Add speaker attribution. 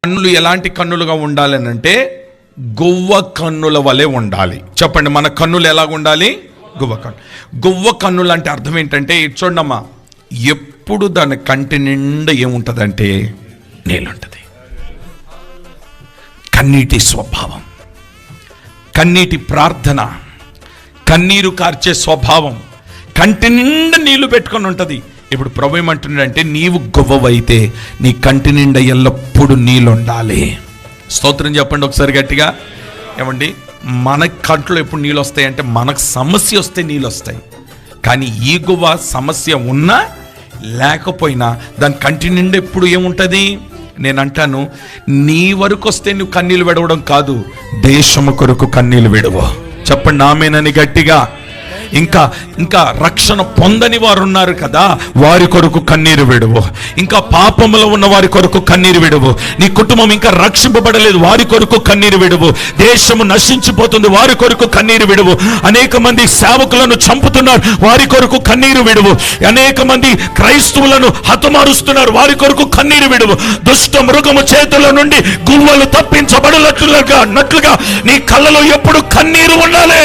Speaker 1: కన్నులు ఎలాంటి కన్నులుగా ఉండాలని అంటే గువ్వ కన్నుల వలె ఉండాలి. చెప్పండి, మన కన్నులు ఎలాగ ఉండాలి? గువ్వ కన్నులు అంటే అర్థం ఏంటంటే, చూడమ్మా, ఎప్పుడు దాని కంటి నిండా ఏముంటుందంటే నీళ్ళుంటుంది. కన్నీటి స్వభావం, కన్నీటి ప్రార్థన, కన్నీరు కార్చే స్వభావం, కంటి నిండా నీళ్లు పెట్టుకొని ఉంటుంది. ఇప్పుడు ప్రభు ఏమంటున్నాడంటే, నీవు గువ్వవైతే నీ కంటి నిండా ఎల్లప్పుడూ నీళ్ళు ఉండాలి. స్తోత్రం చెప్పండి ఒకసారి గట్టిగా. ఏమండి, మన కంట్లో ఎప్పుడు నీళ్ళు వస్తాయి అంటే మనకు సమస్య వస్తే నీళ్ళు వస్తాయి. కానీ ఈ గువ్వ సమస్య ఉన్నా లేకపోయినా దాని కంటి నిండా ఎప్పుడు ఏముంటుంది? నేను అంటాను, నీ వరకు వస్తే నువ్వు కన్నీళ్ళు విడవడం కాదు, దేశము కొరకు కన్నీళ్ళు విడవు. చెప్పండి ఆమేనని గట్టిగా. ఇంకా రక్షణ పొందని వారు ఉన్నారు కదా, వారి కొరకు కన్నీరు విడువు. ఇంకా పాపములో ఉన్న వారి కొరకు కన్నీరు విడువు. నీ కుటుంబం ఇంకా రక్షింపబడలేదు, వారి కొరకు కన్నీరు విడువు. దేశము నశించిపోతుంది, వారి కొరకు కన్నీరు విడువు. అనేక మంది సేవకులను చంపుతున్నారు, వారి కొరకు కన్నీరు విడువు. అనేక మంది క్రైస్తవులను హతమారుస్తున్నారు, వారి కొరకు కన్నీరు విడువు. దుష్ట మృగము చేతుల నుండి గువ్వలు తప్పించబడినట్లుగా నీ కళ్ళలో ఎప్పుడు కన్నీరు ఉండాలి.